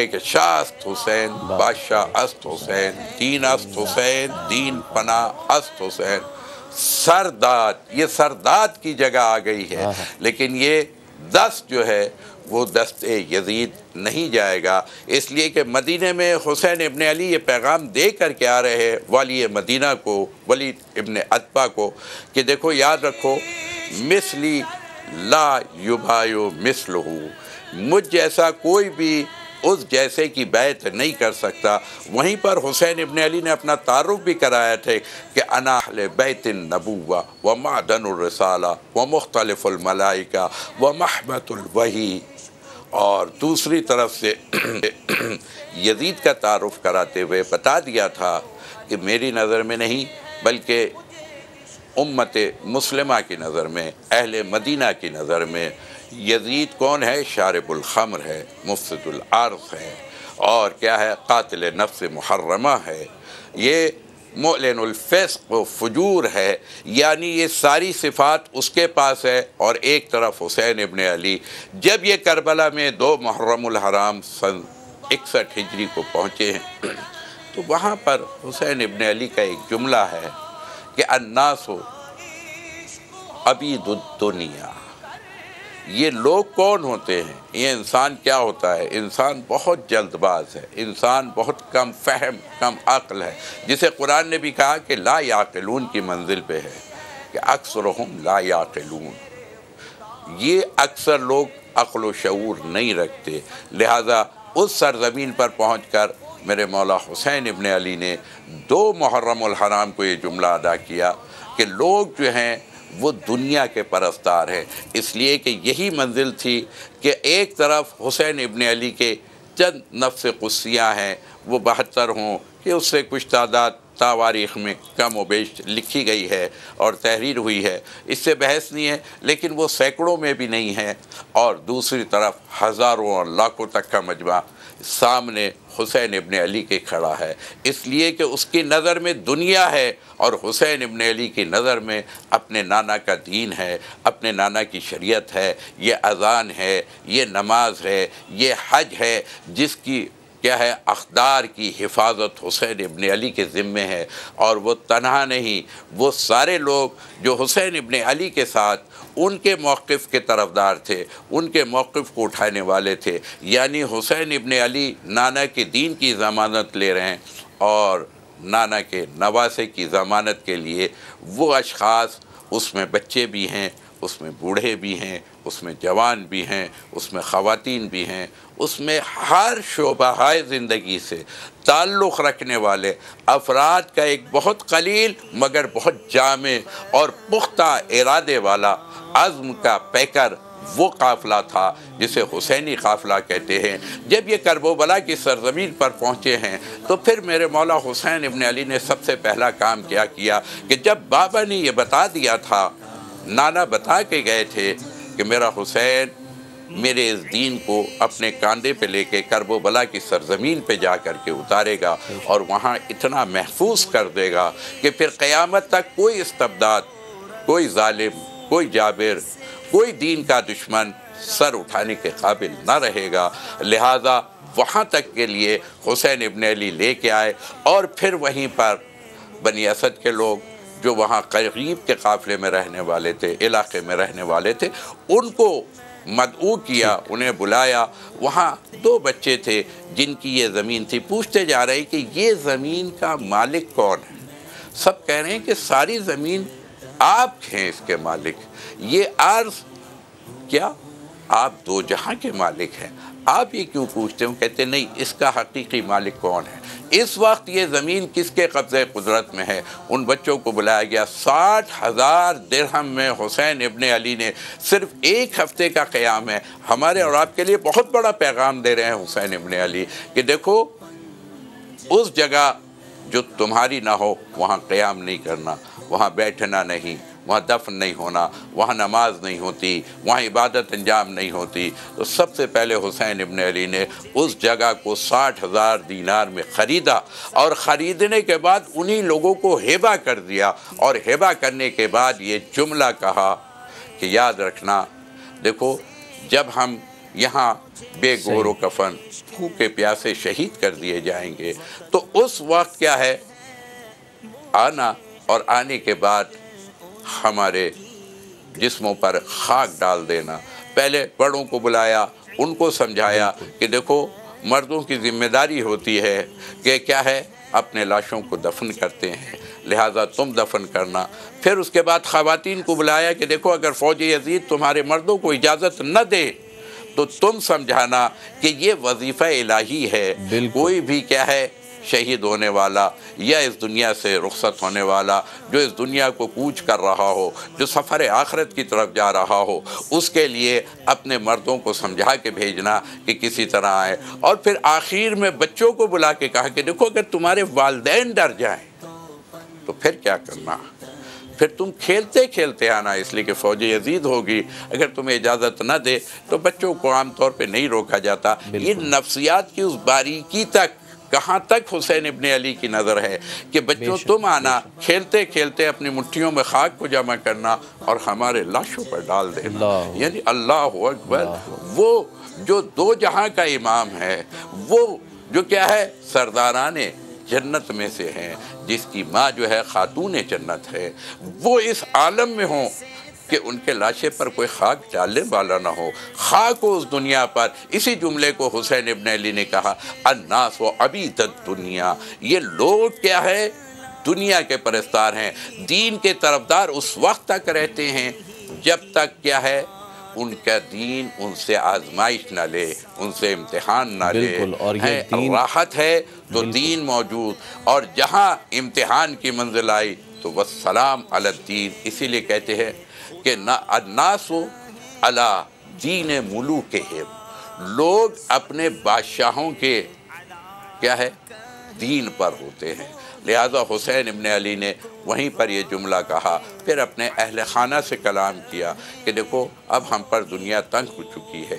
کہ شاہ است حسین بادشاہ است حسین دین است حسین دین پناہ است حسین سرداد، یہ سرداد کی جگہ آ گئی ہے، لیکن یہ دست جو ہے وہ دست یزید نہیں جائے گا، اس لیے کہ مدینہ میں حسین ابن علی یہ پیغام دے کر کے آ رہے والی مدینہ کو، ولید ابن عتبہ کو، کہ دیکھو یاد رکھو مثلی لا یبایع مثلہ، مجھ جیسا کوئی بھی اس جیسے کی بیعت نہیں کر سکتا۔ وہیں پر حسین ابن علی نے اپنا تعارف بھی کرایا تھے کہ انا اہل بیت النبوہ و معدن الرسالہ و مختلف الملائکہ و محبت الوحی، اور دوسری طرف سے یزید کا تعارف کراتے ہوئے بتا دیا تھا کہ میری نظر میں نہیں بلکہ امت مسلمہ کی نظر میں، اہل مدینہ کی نظر میں یزید کون ہے؟ شارب الخمر ہے، مفسد الارض ہے، اور کیا ہے؟ قاتل نفس محرمہ ہے، یہ معلن الفسق و فجور ہے، یعنی یہ ساری صفات اس کے پاس ہے۔ اور ایک طرف حسین ابن علی جب یہ کربلا میں 2 محرم الحرام سن 61 ہجری کو پہنچے ہیں تو وہاں پر حسین ابن علی کا ایک جملہ ہے کہ الناس عبید الدنیا، یہ لوگ کون ہوتے ہیں؟ یہ انسان کیا ہوتا ہے؟ انسان بہت جلد باز ہے، انسان بہت کم فہم، کم عقل ہے، جسے قرآن نے بھی کہا کہ لا یعقلون کی منزل پہ ہے، کہ اکثرہم لا یعقلون، یہ اکثر لوگ عقل و شعور نہیں رکھتے۔ لہٰذا اس سرزمین پر پہنچ کر میرے مولا حسین ابن علی نے 2 محرم الحرام کو یہ جملہ ادا کیا کہ لوگ جو ہیں وہ دنیا کے پرستار ہیں، اس لیے کہ یہی منزل تھی کہ ایک طرف حسین ابن علی کے چند نفس قدسیہ ہیں وہ 72 ہوں کہ اس سے کچھ تعداد تواریخ میں کم و بیش لکھی گئی ہے اور تحریر ہوئی ہے، اس سے بحث نہیں ہے، لیکن وہ سینکڑوں میں بھی نہیں ہے، اور دوسری طرف ہزاروں اور لاکھوں تک کا مجمع سامنے حسین ابن علی کے کھڑا ہے، اس لیے کہ اس کی نظر میں دنیا ہے اور حسین ابن علی کی نظر میں اپنے نانا کا دین ہے، اپنے نانا کی شریعت ہے، یہ اذان ہے، یہ نماز ہے، یہ حج ہے، جس کی کیا ہے اقدار کی حفاظت حسین ابن علی کے ذمے ہے۔ اور وہ تنہا نہیں، وہ سارے لوگ جو حسین ابن علی کے ساتھ ان کے موقف کے طرفدار تھے، ان کے موقف کو اٹھانے والے تھے، یعنی حسین ابن علی نانا کے دین کی ضمانت لے رہے ہیں، اور نانا کے نواسے کی ضمانت کے لیے وہ اشخاص، اس میں بچے بھی ہیں، اس میں بوڑھے بھی ہیں، اس میں جوان بھی ہیں، اس میں خواتین بھی ہیں، اس میں ہر شعبہ زندگی سے تعلق رکھنے والے افراد کا ایک بہت قلیل مگر بہت جامع اور پختہ ارادے والا عزم کا پیکر وہ قافلہ تھا جسے حسینی قافلہ کہتے ہیں۔ جب یہ کربلا کی سرزمین پر پہنچے ہیں تو پھر میرے مولا حسین ابن علی نے سب سے پہلا کام کیا کہ جب بابا نے یہ بتا دیا تھا، نانا بتا کے گئے تھے کہ میرا حسین میرے اس دین کو اپنے کاندھے پہ لے کے کربلا کی سرزمین پہ جا کر کے اتارے گا اور وہاں اتنا محفوظ کر دے گا کہ پھر قیامت تک کوئی استبداد، کوئی ظالم، کوئی جابر، کوئی دین کا دشمن سر اٹھانے کے قابل نہ رہے گا۔ لہٰذا وہاں تک کے لیے حسین ابن علی لے کے آئے، اور پھر وہیں پر بنی اسد کے لوگ جو وہاں قریب کے قافلے میں رہنے والے تھے، علاقے میں رہنے والے تھے، ان کو مدعو کیا، انہیں بلایا۔ وہاں 2 بچے تھے جن کی یہ زمین تھی، پوچھتے جا رہے کہ یہ زمین کا مالک کون ہے؟ سب کہہ رہے ہیں کہ ساری زمین آپ ہیں اس کے مالک، یہ عرض کیا آپ 2 جہاں کے مالک ہیں، آپ یہ کیوں پوچھتے ہو؟ کہتے نہیں، اس کا حقیقی مالک کون ہے؟ اس وقت یہ زمین کس کے قبضے قدرت میں ہے؟ ان بچوں کو بلایا گیا۔ 60,000 درہم میں حسین ابن علی نے صرف 1 ہفتے کا قیام ہے، ہمارے اور آپ کے لیے بہت بڑا پیغام دے رہے ہیں حسین ابن علی کہ دیکھو اس جگہ جو تمہاری نہ ہو وہاں قیام نہیں کرنا، وہاں بیٹھنا نہیں، وہاں دفن نہیں ہونا، وہاں نماز نہیں ہوتی، وہاں عبادت انجام نہیں ہوتی۔ تو سب سے پہلے حسین ابن علی نے اس جگہ کو 60,000 دینار میں خریدا، اور خریدنے کے بعد انہی لوگوں کو ہبہ کر دیا، اور ہبہ کرنے کے بعد یہ جملہ کہا کہ یاد رکھنا، دیکھو جب ہم یہاں بے گور و کفن بھوکے پیاسے شہید کر دیے جائیں گے، تو اس وقت کیا ہے آنا، اور آنے کے بعد ہمارے جسموں پر خاک ڈال دینا۔ پہلے بڑوں کو بلایا، ان کو سمجھایا کہ دیکھو مردوں کی ذمہ داری ہوتی ہے کہ کیا ہے اپنے لاشوں کو دفن کرتے ہیں، لہٰذا تم دفن کرنا۔ پھر اس کے بعد خواتین کو بلایا کہ دیکھو اگر فوج یزید تمہارے مردوں کو اجازت نہ دے تو تم سمجھانا کہ یہ وظیفہ الہی ہے، کوئی بھی کیا ہے شہید ہونے والا یا اس دنیا سے رخصت ہونے والا جو اس دنیا کو کوچ کر رہا ہو، جو سفر آخرت کی طرف جا رہا ہو، اس کے لیے اپنے مردوں کو سمجھا کے بھیجنا کہ کسی طرح آئے۔ اور پھر آخر میں بچوں کو بلا کے کہا کہ دیکھو اگر تمہارے والدین ڈر جائیں تو پھر کیا کرنا، پھر تم کھیلتے کھیلتے آنا، اس لیے کہ فوج یزید ہوگی، اگر تمہیں اجازت نہ دے تو بچوں کو عام طور پہ نہیں روکا جاتا۔ یہ نفسیات کی اس باریکی تک کہاں تک حسین ابن علی کی نظر ہے کہ بچوں تم آنا، کھیلتے کھیلتے اپنی مٹھیوں میں خاک کو جمع کرنا اور ہمارے لاشوں پر ڈال دینا۔ یعنی اللہ اکبر، وہ جو دو جہاں کا امام ہے، وہ جو کیا ہے سرداران جنت میں سے ہیں، جس کی ماں جو ہے خاتون جنت ہے، وہ اس عالم میں ہوں کہ ان کے لاشے پر کوئی خاک ڈالنے والا نہ ہو، خاک ہو اس دنیا پر۔ اسی جملے کو حسین ابن علی نے کہا الناس و عبید الدنیا، یہ لوگ کیا ہے دنیا کے پرستار ہیں، دین کے طرفدار اس وقت تک رہتے ہیں جب تک کیا ہے ان کا دین ان سے آزمائش نہ لے، ان سے امتحان نہ لے۔ اور یہ دین راحت ہے تو دین موجود، اور جہاں امتحان کی منزل آئی تو والسلام علی الدین۔ اسی لیے کہتے ہیں کہ الناس علی دین ملوکہم، لوگ اپنے بادشاہوں کے کیا ہے دین پر ہوتے ہیں۔ لہذا حسین ابن علی نے وہیں پر یہ جملہ کہا، پھر اپنے اہل خانہ سے کلام کیا کہ دیکھو اب ہم پر دنیا تنگ ہو چکی ہے،